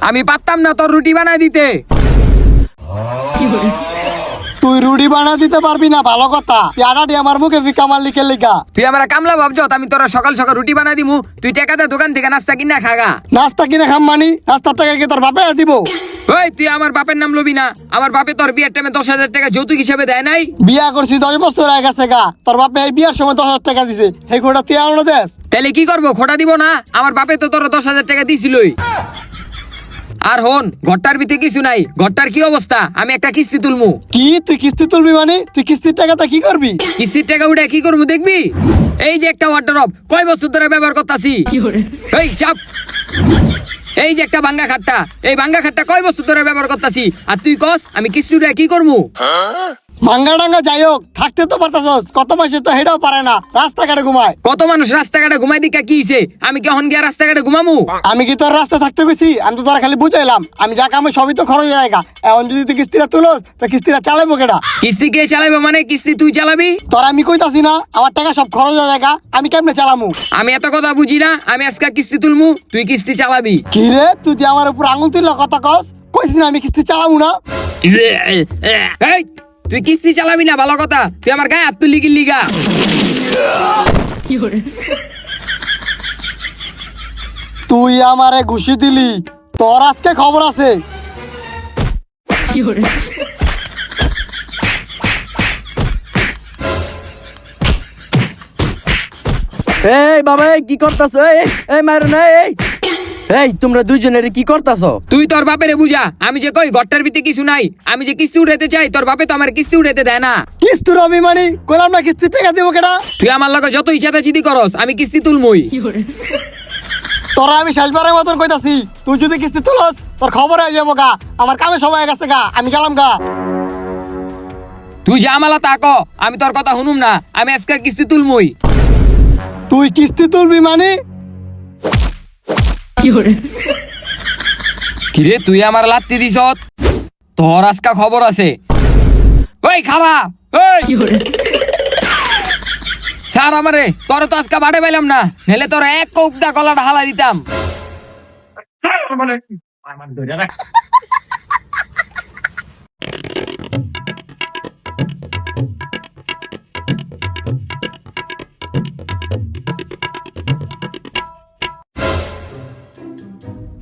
আমি পারতাম না তোর রুটি বানাই দিতে। তুই রুটি বানা দিতে পারবি না ভালো কথা, পেয়ারাটি আমার মুখে ফিকা মারলি কে লিগা? তুই আমার কামলা ভাবছ আমি তোরা সকাল সকাল রুটি বানাই দিমু, তুই টাকা দে দোকান থেকে নাস্তা কিনা খাগা। নাস্তা কিনে খাম মানি? নাস্তার টাকা কি তোর বাপে দিব? ওই তুই আমার বাপের নাম লবি না। আমার বাপে তোর বিয়ের টাইমে 10,000 টাকা যৌতুক হিসেবে দেয় নাই? বিয়া করছি 10 বছর হয়ে গেছে গা, তোর বাপে এই বিয়ার সময় 10,000 টাকা দিছে, এই কোটা তুই আনো দেস? তাহলে কি করবো, খোটা দিব না? আমার বাপে তো তোর 10,000 টাকা দিছিলই। আর হন, ঘরটার ভিতরে কিছু নাই, ঘরটার কি অবস্থা, আমি একটা কিস্তি তুলমু। কি তুই কিস্তি তুলবি মানে? তুই কিস্তির টাকাটা কি করবি? কিস্তির টাকা উঠে কি করবো দেখবি? এই যে একটা ওয়ার্ডরোব কয় বছর ধরে ব্যবহার করতেছি। এই চাপ। এই যে একটা ভাঙ্গা খাটটা, এই ভাঙ্গা খাটটা কয় বছর ধরে ব্যবহার করতেছি, আর তুই কস আমি কিস্তি উঠে কি করবো? ভাঙ্গা ডাঙ্গা যাই হোক, থাকতে তো পারতাছস, কত মাসে তো হেটাও পারে না, রাস্তাঘাটে ঘুমায়। কত মানুষ রাস্তাঘাটে ঘুমাই দিকা কি হইছে? আমি কি এখন গিয়া রাস্তাঘাটে ঘুমামু? আমি কি তোর রাস্তা থাকতে গেছি? আমি তো তোরা খালি বুঝাইলাম, আমি যা কামে সবই তো খরচ জায়গা। এখন যদি তুই কিস্তিটা তুলস তো কিস্তিটা চালাবো কেডা? কিস্তি কে চালাইবো মানে? কিস্তি তুই চালাবি? তোর আমি কইতাছি না আমার টাকা সব খরচ হয়ে জায়গা, আমি কেমনে চালামু? আমি এত কথা বুঝি না, আমি আজকে কিস্তি তুলমু, তুই কিস্তি চালাবি। কি রে, তুই যে আমার উপর আঙুল তুললা কথা কস? কইছিস না আমি কিস্তি চালামু না? এই, তুই কিস্তি চালাবি না ভালো কথা, তুই আমার গায়ে হাত তুললি লিগা। তুই আমারে ঘুষি দিলি, তোর আজকে খবর আছে। এই বাবা, এই কি করতাছো? এই মারো না। এই তোমরা দুইজনের কি করতাছো? তুই তোর বাপেরে বুঝা, আমি যে কই ঘরটার ভিতরে কিছু নাই, আমি যে কিস্তি উঠাইতে চাই, তোর বাপে তো আমার কিস্তি উঠাইতে দেয় না। কিস্তির অভিমানী কইলাম না, কিস্তির টাকা দিব কেডা? তুই আমার লগে যত ইচ্ছা চিদি করস, আমি কিস্তি তুলমুই। তোরা আমি শেষবারের মতন কইতাছি, তুই যদি কিস্তি তুলস তোর খবর হয়ে যাবো গা, আমার কামে সময় হয়ে গেছে গা, আমি গেলাম গা। তুই যা মালা তা ক, আমি তোর কথা শুনুম না, আমি আজকে কিস্তি তুলমুই। তুই কিস্তি তুলবি মানে? কিরে তুই আমার লাত্তি দিছ, তোর আজকা খবর আছে। ওই খালা, ওই স্যার আমারে, তোর তো আজকা বাড়ে পাইলাম না, নেলে তোর এক কৌকদা কলাটা হালা দিতাম।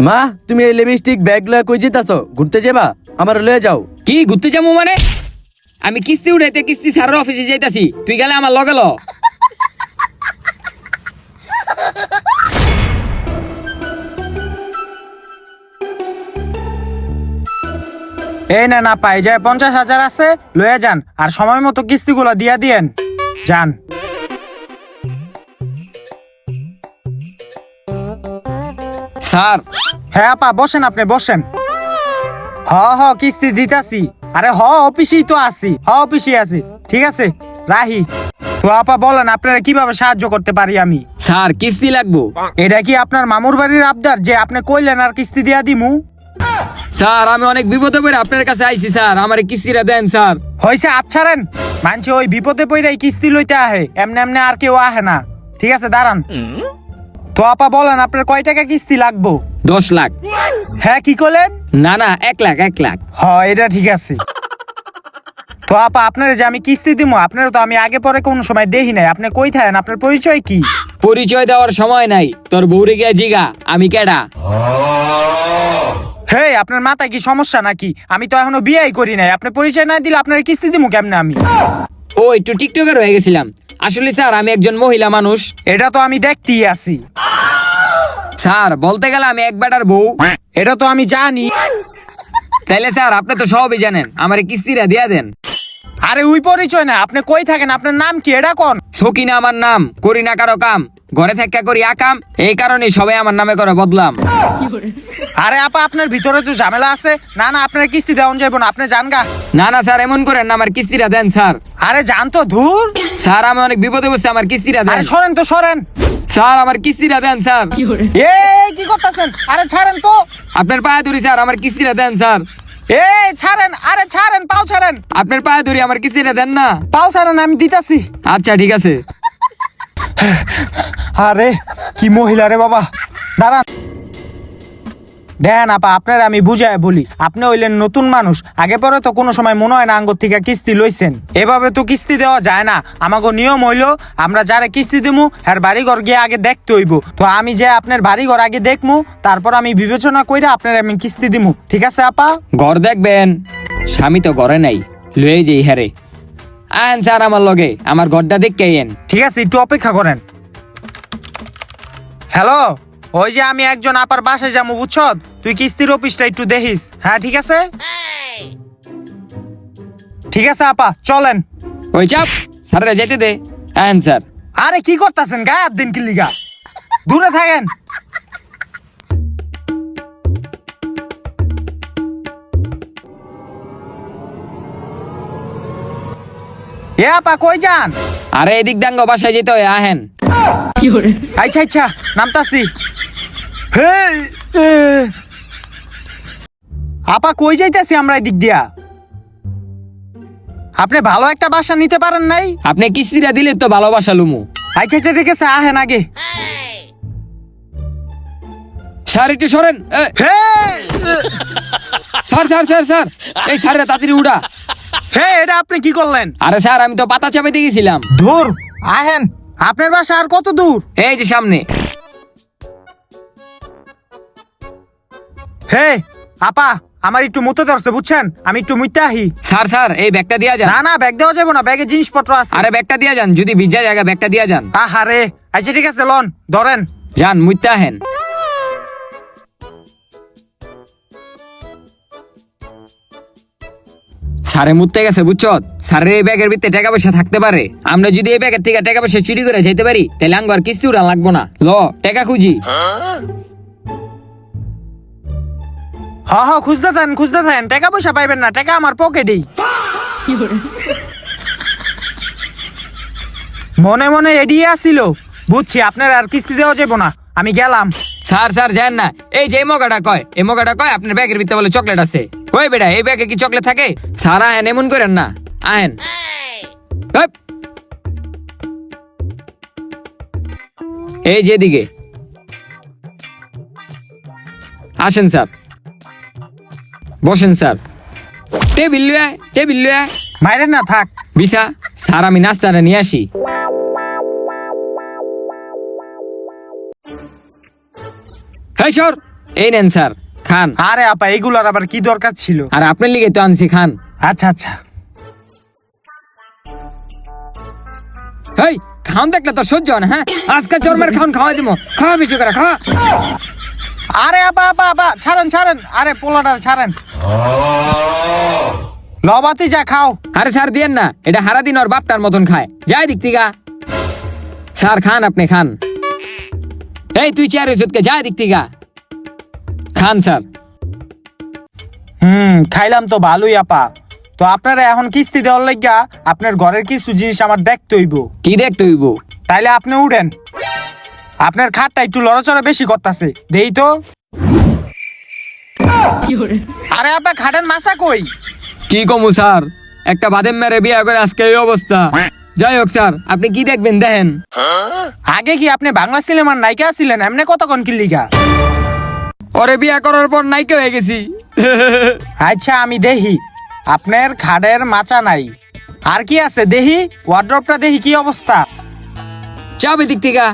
মা, তুমি এই লিপস্টিক ব্যাগ লয়ে কই যেতাছো? ঘুরতে যাবা? আমার লয়ে যাও। কি ঘুরতে যাবো মানে? আমি কিস্তি উঠাইতে কিস্তি স্যারের অফিসে যাইতাছি, তুই গেলে আমার লগে ল। এই না পাই যায় 50,000 আছে, লয়ে যান, আর সময় মতো কিস্তিগুলো দিয়া দিয়েন যান। স্যার, হ্যাঁ আপা বসেন, আপনি বসেন। কিস্তি দিতাছি। আরে অফিসেই তো আছি, অফিসে আছি, ঠিক আছে রাহি। তো আপা বলেন আপনারা কিভাবে সাহায্য করতে পারি আমি? স্যার কিস্তি লাগবো। এটা কি আপনার মামুর বাড়ির আবদার যে আপনি কইলেন আর কিস্তি দিয়া দিমু? স্যার আমি অনেক বিপদে পড়ে আপনার কাছে আইছি স্যার, আমার কিস্তিটা দেন স্যার। হয়েছে আচ্ছারেন, মানছে ওই বিপদে পড়াই কিস্তি লইতে আহে, এমনি এমনি আর কেউ আহে না। ঠিক আছে দাঁড়ান। তো আপা বলেন আপনার কয় টাকা কিস্তি লাগবো? 10 লাখ। হ্যাঁ কি করলেন? না 1 লাখ 1 লাখ। এটা ঠিক আছে। তো আপা আপনারা যে আমি কিস্তি দিমু, আপনারা তো আমি আগে পরে কোন সময় দেখি নাই, আপনি কই থাকেন, আপনার পরিচয় কি? পরিচয় দেওয়ার সময় নাই, তোর বউরে গিয়া জিগা আমি কেডা। হে আপনার মাথায় কি সমস্যা নাকি? আমি তো এখনো বিয়েই করি নাই, আপনি পরিচয় না দিলে আপনার কিস্তি দিমু কেমনে আমি? ও একটু টিকটকার হয়ে গেছিলাম, আসলে স্যার আমি একজন মহিলা মানুষ। এটা তো আমি দেখতেই আছি। স্যার বলতে গেলে আমি এক বেটার বউ। এটা তো আমি জানি। তাইলে স্যার আপনি তো সবই জানেন, আমার কিস্তিটা দিয়া দেন। আরে ওই পরিচয় না, আপনি কই থাকেন, আপনার নাম কি এটা কোন? সকিনা আমার নাম, করি না কারো কাম, ঘরে থাকা করি আকাম, এই কারণে সবাই আমার নামে করে বদলাম। আরে আপা আপনার ভিতরে তো ঝামেলা আছে। না আপনার কিস্তি দেওয়া যাইব না, আপনি জান গা। না স্যার এমন করেন না, আমার কিস্তিটা দেন স্যার। আরে জান তো ধুর। স্যার আমি অনেক বিপদে বসছি, আমার কিস্তিটা দেন। আরে সরেন তো সরেন। স্যার আমার কিস্তিটা দেন স্যার। এই কি করতেছেন? আরে ছাড়েন তো। আপনার পায়ে ধরি স্যার, আমার কিস্তিটা দেন স্যার। এই ছাড়েন, আরে ছাড়েন, পাও ছাড়েন। আপনার পায়ে ধরি, আমার কিস্তিটা দেন না। পাও ছাড়েন, আমি দিতাছি। আচ্ছা ঠিক আছে। আরে কি মহিলা রে বাবা, দাঁড়ান। দেখেন আপা আপনার আমি বুঝায় বলি, আপনি হইলেন নতুন মানুষ, আগে পরে তো কোনো সময় মনে হয় না আঙ্গর থেকে কিস্তি লইছেন। এভাবে তো কিস্তি দেওয়া যায় না। আমাকে নিয়ম হইলো আমরা যারা কিস্তি দিমু হ্যার বাড়িঘর গিয়ে আগে দেখতে হইব। তো আমি যে আপনার বাড়িঘর আগে দেখমু, তারপর আমি বিবেচনা কইরা আপনার আমি কিস্তি দিমু। ঠিক আছে আপা? ঘর দেখবেন, স্বামী তো ঘরে নাই, লয়ে যাই হ্যারে। আন স্যার আমার লগে, আমার ঘরটা দেখকে আইয়েন। ঠিক আছে, একটু অপেক্ষা করেন। হ্যালো, ওই যে আমি একজন আপার বাসায় যাবো, বুঝছ? তুই কিস্তির অফিসটা একটু দেখিস। হ্যাঁ ঠিক আছে, ঠিক আছে আপা চলেন। ওই চাপ, স্যারেরা যেতে দে। আন স্যার। আরে কি করতেছেন, গায়ে হাত দিন কিল্লিগা, দূরে থাকেন। এ আপা কই যান? আরে এদিক দাঙ্গ বাসায় যেতে হয়, আহেন। আচ্ছা আচ্ছা নামতাছি। হে এ। আপা কই যাইতেছি আমরা এদিক দিয়া? আপনি ভালো একটা বাসা নিতে পারেন নাই? আপনি কিস্তিটা দিলে তো ভালোবাসা লুমু। আচ্ছা আচ্ছা ঠিক আছে, আহেন আগে। স্যার একটু সরেন। হে স্যার স্যার স্যার স্যার, এই স্যারেরা তাড়াতাড়ি উড়া। হে, এটা আপনি কি করলেন? আরে স্যার, আমি তো পাতা চাপাইতে গেছিলাম। দূর আহেন, আপনার বাসা আর কত দূর? এই যে সামনে। হে আপা, আমার একটু মুতে ধরছে বুঝছেন, আমি একটু মুইতে আহি। স্যার স্যার, এই ব্যাগটা দিয়া যান। না না, ব্যাগ দেওয়া যাবে না, ব্যাগে জিনিসপত্র আছে। আরে ব্যাগটা দিয়া যান, যদি ভিজা জায়গা ব্যাগটা দিয়া যান। আহারে, আচ্ছা ঠিক আছে লন ধরেন। যান, মুইতে আহেন। স্যারে মুততে গেছে বুঝছ? স্যারের এই ব্যাগের ভিতরে টাকা পয়সা থাকতে পারে। আমরা যদি এই ব্যাগের থেকে টাকা পয়সা চুরি করে যেতে পারি, তাহলে আঙ্গ আর কিস্তি উড়া লাগবো না। ল, টাকা খুঁজি। হ্যাঁ খুঁজতে থাকেন, টাকা পয়সা পাইবেন না, টাকা আমার পকেটেই। মনে মনে এডিয়ে আসিল, বুঝছি আপনার আর কিস্তি দেওয়া যাবো না, আমি গেলাম। স্যার স্যার যান না, এই যে এই মগাটা কয় আপনার ব্যাগের ভিতরে বলে চকলেট আছে। কই বেটা, এই ব্যাগে কি চকলেট থাকে? স্যার আহেন, এমন করেন না, আহেন। হেপ। এই যে দিকে আসেন স্যার, বসেন স্যার। টেবিল লয়ে মাইরেন না, থাক। বিসা। স্যার আমি নাস্তাটা নিয়ে আসি। হ্যাঁ সর, এই নেন স্যার, খান। আরে আপা, এগুলার আবার কি দরকার ছিল? আর আপনার লিগে তো আনছি, খান। আচ্ছা আচ্ছা। হেই, খাওন দেখলে তো সহ্য হয় না। হ্যাঁ, আজকে জন্মের খাওন খাওয়াই দিব। খাওয়া বেশি করে খাওয়া। আরে আপা আপা আপা, ছাড়েন, আরে পোলাটা ছাড়েন। লবাতি যা খাও। আরে স্যার দিয়েন না, এটা হারা দিন ওর বাপটার মতন খায়। যাই দিক থেকে। স্যার খান, আপনি খান। এই তুই চেয়ার ওষুধকে যাই দিক থেকে। খান স্যার। খাইলাম তো ভালোই আপা। তো আপনারা এখন কিস্তি দেওয়ার লাগিয়া আপনার ঘরের কিছু জিনিস আমার দেখতে হইব। কি দেখতে হইব? তাইলে আপনি উঠেন, আপনার খাটটা একটু লড়াচড়া বেশি করতেছে, দেই তো। আরে আপা, খাটের মাসা কই? কি কমু স্যার, একটা বাদেম মেরে বিয়ে করে আজকে এই অবস্থা। যাই হোক স্যার, আপনি কি দেখবেন দেখেন। আগে কি আপনি বাংলা সিনেমার নায়িকা ছিলেন? এমনি কতক্ষণ কি লিগা? ওরে বিয়ে করার পর নাইকে হয়ে গেছি। আচ্ছা আমি দেখি, আপনার খাটের মাচা নাই, আর কি আছে দেখি। ওয়ার্ড্রপটা দেখি কি অবস্থা। চাবি দিক থেকে।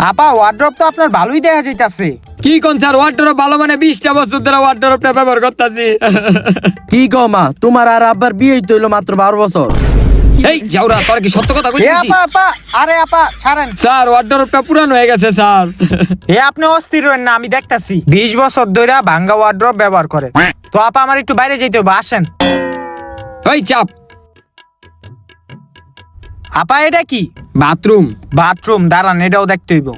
আপা, ওয়ার্ড্রপ তো আপনার ভালোই দেখা যাইতাছে। কি কোন স্যার, ওয়ার্ডরোব ভালো মানে 20টা বছর ধরে ওয়ার্ডরোবটা ব্যবহার করতেছি। কি গো মা, তোমার আর আব্বার বিয়ে হইলো মাত্র 12 বছর। এই যাওরা, তোর কি সত্য কথা এ কইছিস? আপা আপা, আরে আপা ছাড়েন। স্যার ওয়ার্ডরোবটা পুরানো হয়ে গেছে স্যার। এ আপনি অস্থির হইন না, আমি দেখতাছি 20 বছর ধরে ভাঙ্গা ওয়ার্ড্রপ ব্যবহার করে। তো আপা আমার একটু বাইরে যাইতে হবে, আসেন। ওই চাপ। আপা এটা কি? বাথরুম। বাথরুম, দাঁড়ান এটাও দেখতে হইব।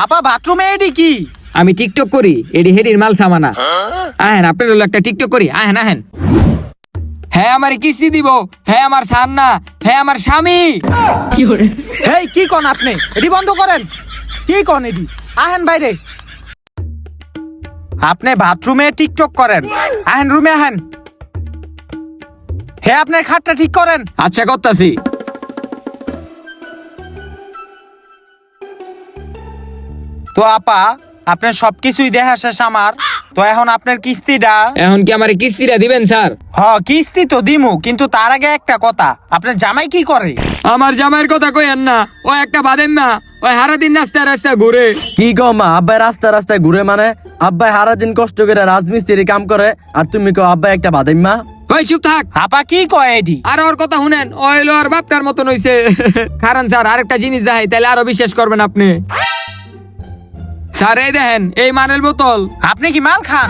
আপা বাথরুমে এডি কি? আমি টিকটক করি, এডি হেডির মাল সামানা। আহেন, আপনার হলো একটা টিকটক করি, আহেন আহেন। হ্যাঁ আমার কিস্তি দিব, হ্যাঁ আমার সার না, হ্যাঁ আমার স্বামী। হেই কি কোন আপনি? এডি বন্ধ করেন। কি কোন এডি? আহেন বাইরে। আপনি বাথরুমে টিকটক করেন, আহেন রুমে আহেন। হে আপনার খাটটা ঠিক করেন। আচ্ছা করতাছি। তো আপা আপনার সবকিছুই দেখা শেষ আমার, তো এখন আপনার কিস্তিটা। এখন কি আমার কিস্তিটা দিবেন স্যার? কিস্তি তো দিমু, কিন্তু তার আগে একটা কথা, আপনার জামাই কি করে? আমার জামাইয়ের কথা কইেন না, ও একটা বাদেন না, ওই সারাদিন রাস্তায় রাস্তায় ঘুরে। কি কো মা, আব্বাই রাস্তায় রাস্তায় ঘুরে মানে? আব্বাই সারাদিন কষ্ট করে রাজমিস্ত্রি কাম করে, আর তুমি কো আব্বাই একটা বাদাইম্মা? ওই চুপ থাক। আপা কি কয় এডি? আর ওর কথা শুনেন, ও হইলো আর বাপটার মতন হইছে। কারণ স্যার আরেকটা জিনিস দেখাই, তাহলে আরো বিশ্বাস করবেন আপনি। স্যার এই দেখেন, এই মানের বোতল। আপনি কি মাল খান?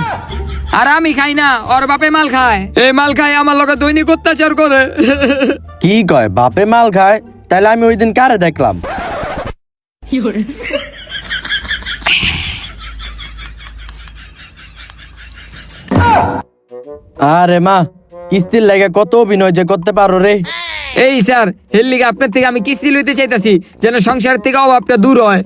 আর আমি খাই না, ওর বাপে মাল খায়। এই মাল খায় আমার লগে দৈনিক অত্যাচার করে। কি কয় বাপে মাল খায়? তাইলে আমি ওই দিন কারে দেখলাম? আরে মা, কিস্তির লাগে কত অভিনয় যে করতে পারো রে। এই স্যার, এর লিগে আপনার থেকে আমি কিস্তি লইতে চাইতাছি, যেন সংসার থেকে অভাবটা দূর হয়।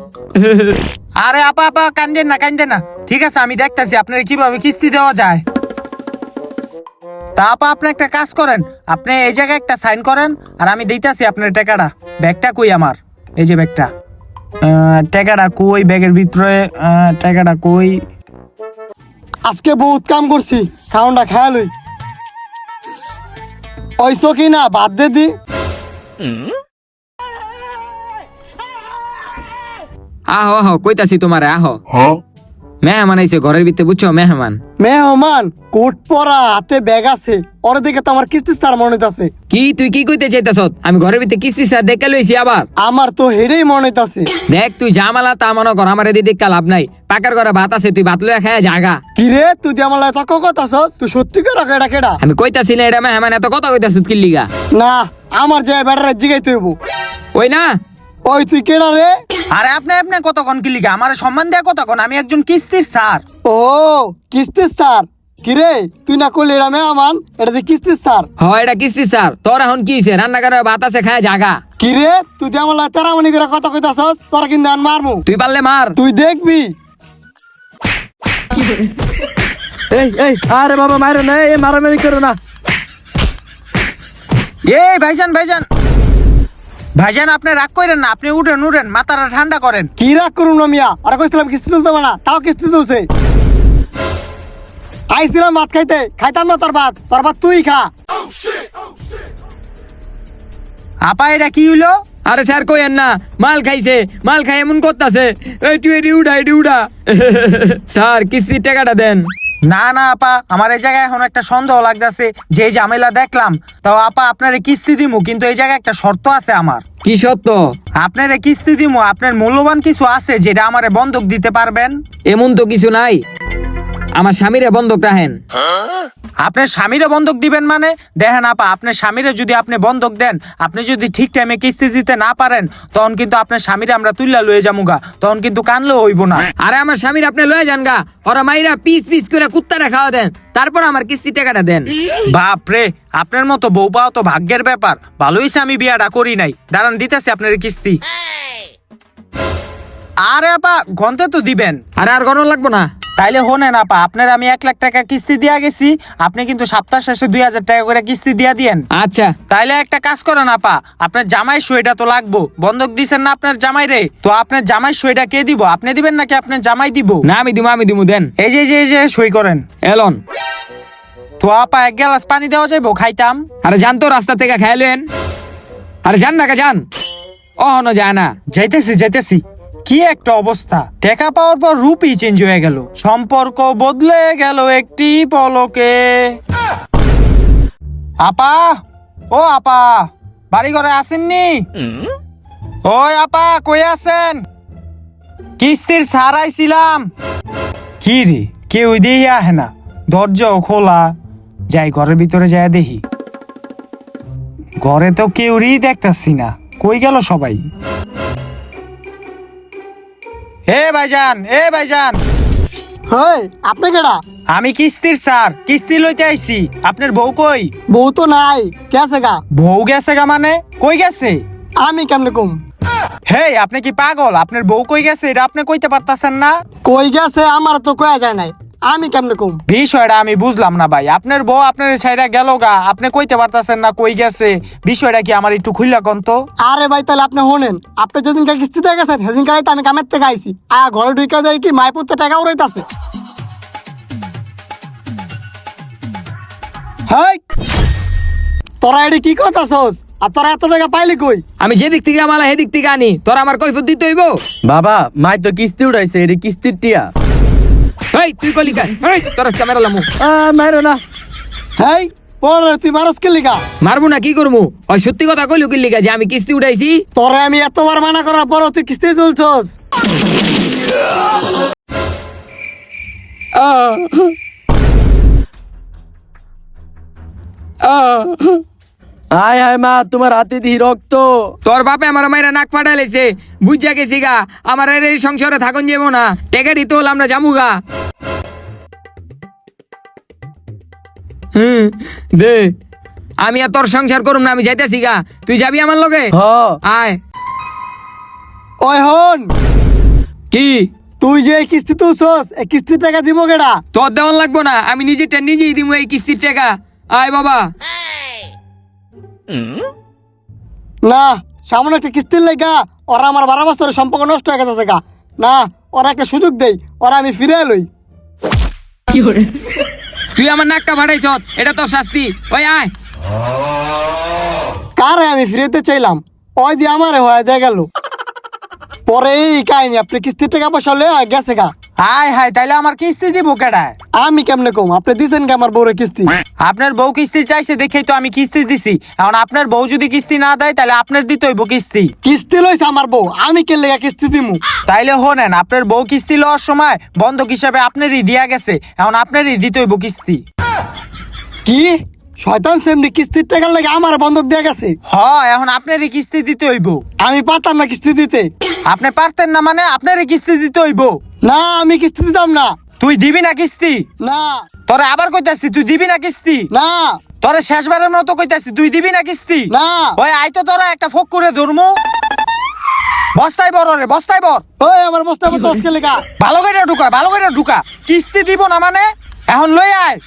আরে আপা আপা কান্দেন না, ঠিক আছে আমি দেখতাছি আপনার কিভাবে কিস্তি দেওয়া যায়। তা আপা আপনি একটা কাজ করেন, আপনি এই জায়গায় একটা সাইন করেন, আর আমি দিতাছি আপনার টাকাটা। ব্যাগটা কই আমার? এই যে ব্যাগটা। টাকাটা কই ব্যাগের ভিতরে? টাকাটা কই? আজকে বহুত কাম করছি, খাওনটা খায়া লই। ওইসো কি না বাদ দে দি। আহো আহো কইতাছি তোমারে, আহো। মেহমান আইছে ঘরের ভিতরে, বুঝছো? মেহমান মেহমান কোট পরা, হাতে ব্যাগ আছে, ওর দিকে তো আমার কিস্তি স্যার মনে হইতাছে। কি তুই কি কইতে চাইতাছ? আমি ঘরের ভিতরে কিস্তি স্যার দেখে লইছি আবার। আমার তো হেডেই মনে হইতাছে। দেখ তুই জামালা তা মনে কর, আমার এদিকে দেখা লাভ নাই। পাকার ঘরে ভাত আছে, তুই ভাত লইয়া খায় জাগা। কি রে তুই দিয়ে আমার এত কথাছস? তুই সত্যি করে এটা কেডা? আমি কইতাছি না এটা মেহমান, এত কথা কইতাছ কি লিগা? না, আমার যে বেটারে জিগাইতে হইব। ওই না, ওই তুই কেডা রে? আরে আপনি কতক্ষণ কি লিগা আমার সম্মান দেয়া কতক্ষণ? আমি একজন কিস্তির স্যার। ও কিস্তি স্যার? কি রে তুই না কইলি এটা মেহমান, এটা দিয়ে কিস্তি স্যার? হয় এটা কিস্তি স্যার। তোর এখন কি হইছে? রান্নাঘরে ভাত আছে, খায় জাগা। কি রে তুই দিয়ে আমার তেরামনি করে কথা কইতাছস? তোর কিন্তু আমি মারমু। তুই পারলে মার। তুই দেখবি। এই এই আরে বাবা মারো না, এই মারামারি করো না। এই ভাইজান আপনি রাগ করেন না, আপনি উঠেন মাথাটা ঠান্ডা করেন। কি রাগ করুন না মিয়া? আর কইছিলাম কিস্তি তুলতে না, তাও কিস্তি তুলছে। আইছিলাম ভাত খাইতে, খাইতাম না তোর ভাত তুই খা। আপা এটা কি হইলো? আরে স্যার কইেন না, মাল খাইছে, মাল খাই এমন করতাছে। এই তুই এটি উড়া। স্যার কিস্তির টাকাটা দেন। না আপা, আমার এই জায়গায় এখন একটা সন্দেহ লাগতেছে, যে ঝামেলা দেখলাম। তাও আপা আপনারে কিস্তি দিমু, কিন্তু এই জায়গায় একটা শর্ত আছে আমার। কি সত্য? আপনারে কিস্তি দিমু, আপনার মূল্যবান কিছু আছে যেটা আমারে বন্ধক দিতে পারবেন? এমন তো কিছু নাই, আমার স্বামীরে বন্ধক রাখেন। আপনার স্বামীরে বন্ধক দিবেন মানে? দেখেন আপা, আপনার স্বামীরে যদি আপনি বন্ধক দেন, আপনি যদি ঠিক টাইমে কিস্তি দিতে না পারেন, তখন কিন্তু আপনার স্বামীরে আমরা তুইলা লয়ে যামুগা, তখন কিন্তু কানলেও হইব না। আরে আমার স্বামীর আপনি লয়ে যান গা, ওরা মাইরা পিস করে কুত্তারে খাওয়া দেন, তারপর আমার কিস্তি টাকাটা দেন। বাপ রে, আপনার মতো বউ পাওয়া তো ভাগ্যের ব্যাপার। ভালো হইছে আমি বিয়াটা করি নাই। দাঁড়ান দিতেছি আপনার কিস্তি। আরে আপা গন্তে তো দিবেন। আরে আর গণন লাগবো না। তাইলে হোনেন আপা, আপনার আমি 1 লাখ টাকা কিস্তি দিয়া গেছি, আপনি কিন্তু সপ্তাহ শেষে 2000 টাকা করে কিস্তি দিয়া দিয়েন। আচ্ছা তাইলে একটা কাজ করেন আপা, আপনার জামাই সইটা তো লাগবো। বন্ধক দিছেন না আপনার জামাই রে, তো আপনার জামাই সইটা কে দিব? আপনি দিবেন নাকি আপনার জামাই দিব? না আমি দিমু দেন। এই যে সই করেন। এলন। তো আপা 1 গ্লাস পানি দেওয়া যাইবো? খাইতাম। আরে যান তো, রাস্তা থেকে খাইলেন। আরে যান না যান। অহনো যায় না। যাইতেছি। কি একটা অবস্থা! টাকা পাওয়ার পর রূপই চেঞ্জ হয়ে গেল, সম্পর্ক বদলে গেল একটি পলকে। আপা, ও আপা, বাড়ি ঘরে আসেননি? ওই আপা কই আছেন? কিস্তির সারাইছিলাম। কি রে, কেউ দেখি আহে না, দরজাও খোলা। যাই ঘরের ভিতরে যাই দেখি। ঘরে তো কেউই দেখতাছি না, কই গেল সবাই? এ ভাইজান হেই আপনি কেডা? আমি কিস্তির স্যার, কিস্তি লইতে আইছি। আপনার বউ কই? বউ তো নাই, গেছে গা। বউ গেছে গা মানে? কই গেছে? আমি কেমনে কম? হেই আপনি কি পাগল? আপনার বউ কই গেছে এটা আপনি কইতে পারতাছেন না? কই গেছে আমার তো কয়া যায় নাই। আমি কেমনে কম? বিষয়টা আমি বুঝলাম না ভাই, আপনার বউ আপনার সাইডা গেল গা, আপনি কইতে পারতাছেন না কই গেছে, বিষয়টা কি আমার একটু খুইলা কোন তো। আরে ভাই তাহলে আপনি শোনেন, আপনি যেদিনকে কিস্তিতে গেছেন সেদিনকে রাইতে আমি কামের থেকে আইছি, ঘরে ঢুকে দেয় কি মাইপুরতে টাকা উড়াইতাছে। হেই, তোরা এটি কি করতাছস? আর তোরা এত টাকা পাইলি কই? আমি যেদিক থেকে আমালা সেদিক থেকে আনি, তোর আমার কৈফত দিতে হইব? বাবা মাই তো কিস্তি উঠাইছে, এটা কিস্তির টিয়া। এই তুই কলি কা, এই তোর আজকে মেরা লামু। মারো না। হেই পরে তুই মারস কে লিগা? মারবো না কি করবো? ওই সত্যি কথা কইলু কি লিগা যে আমি কিস্তি উঠাইছি? তোরে আমি এতবার মানা করার পর তুই কিস্তি তুলছস। আয় হায় মা, তোমার হাতে দি রক্ত। তোর বাপে আমার মায়েরা নাক ফাটাই লাইছে, বুঝা গেছি গা। আমার আর এই সংসারে থাকুন যাবো না, টেকাটি তোল আমরা জামুগা। দে, আমি আর তোর সংসার করুম না, আমি যাইতেছি গা। তুই যাবি আমার লগে? হ। আয়। ওই হন, কি তুই যে এই কিস্তি তুলছস, এই কিস্তির টাকা দিব কেডা? তোর দেওয়ান লাগবো না, আমি নিজেরটা নিজেই দিব এই কিস্তির টাকা। আয় বাবা। না, সামনে একটা কিস্তির লেগা ওরা আমার 12 বছরের সম্পর্ক নষ্ট হয়ে গেছে গা। না, ওরা একটা সুযোগ দেই, ওরা আমি ফিরে এলই। তুই আমার নাকটা ফাটাইছ, এটা তোর শাস্তি। ওই আয়। কারে আমি ফিরেতে চাইলাম, ওই দিয়ে আমারে হয়ে দিয়ে গেল। পরে এই কাহিনী, আপনি কিস্তির টাকা পয়সা লয়ে গেছে গা। হাই হাই, তাইলে আমার কিস্তি দিব কেডায়? আমি কেমনে কম? আপনি দিছেন কে আমার বউরে কিস্তি? আপনার বউ কিস্তি চাইছে দেখেই তো আমি কিস্তি দিছি। এখন আপনার বউ যদি কিস্তি না দেয় তাহলে আপনার দিতে হইব কিস্তি। কিস্তি লইছে আমার বউ, আমি কে লেগা কিস্তি দিমু? তাইলে হোনেন, আপনার বউ কিস্তি লওয়ার সময় বন্ধক হিসাবে আপনারই দিয়া গেছে, এখন আপনারই দিতে হইব কিস্তি। কি শয়তান সেমনি কিস্তির টাকার লেগে আমার বন্ধক দিয়ে গেছে? এখন আপনারই কিস্তি দিতে হইব। আমি পারতাম না কিস্তি দিতে। আপনি পারতেন না মানে আপনারই কিস্তি দিতে হইব। না, আমি কিস্তি দিতাম না। তুই দিবি না কিস্তি? না তোরে আবার কইতাছি তুই দিবি না কিস্তি? না তোরে শেষবারের মতো কইতাছি তুই দিবি না কিস্তি? না। ওই আই তো তোরা একটা ফোক করে ধরমু। বস্তায় বড় রে, বস্তায় বড়। ওই আমার বস্তা মতো আজকে লেগা। ভালো করে ঢুকা, ভালো করে ঢুকা। কিস্তি দিব না মানে? এখন লই আয়,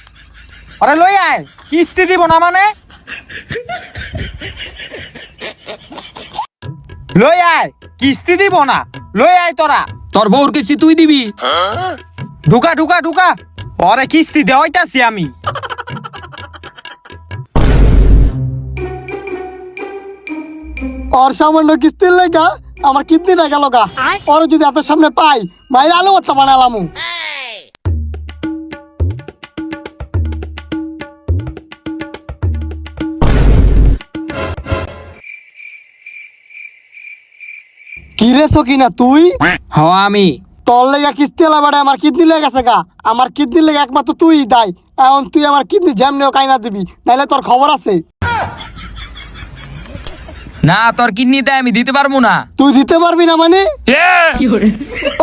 আরে লই আয়। কিস্তি দিব না মানে? লই আয়, কিস্তি দিব না, লই আয় তোরা। তোর বউর কিস্তি তুই দিবি? ঢুকা ঢুকা ঢুকা, ওরে কিস্তি দেওয়াইতাছি আমি। ওর সামান্য কিস্তির লেগা আমার কিডনিটা গেল গা। ওর যদি হাতের সামনে পাই, মাইর আলু ভর্তা বানালামু। কি রে সকিনা তুই? হ আমি। তোর লেগা কিস্তি এলা বাড়ে আমার কিডনি লেগে গেছে গা। আমার কিডনি লেগে একমাত্র তুই দায়। এখন তুই আমার কিডনি যেমনিও কাইনা দিবি, নাইলে তোর খবর আছে। না, তোর কিডনিতে আমি দিতে পারবো না। তুই দিতে পারবি না মানে?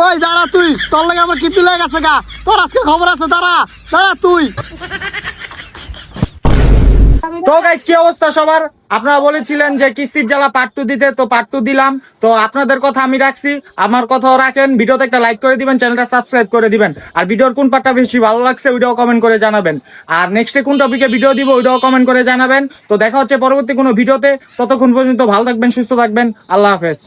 ওই দাঁড়া তুই, তোর লেগে আমার কিডনি লেগে গেছে গা। তোর আজকে খবর আছে, দাঁড়া দাঁড়া তুই। তো গাইস কি অবস্থা সবার? আপনারা বলেছিলেন যে কিস্তির জ্বালা পার্ট 2 দিতে, তো পার্ট 2 দিলাম। তো আপনাদের কথা আমি রাখছি, আমার কথাও রাখেন। ভিডিওতে একটা লাইক করে দিবেন, চ্যানেলটা সাবস্ক্রাইব করে দিবেন। আর ভিডিওর কোন পার্টটা বেশি ভালো লাগছে ওইটাও কমেন্ট করে জানাবেন। আর নেক্সটে কোন টপিকে ভিডিও দিব ওইটাও কমেন্ট করে জানাবেন। তো দেখা হচ্ছে পরবর্তী কোনো ভিডিওতে। ততক্ষণ পর্যন্ত ভালো থাকবেন, সুস্থ থাকবেন। আল্লাহ হাফেজ।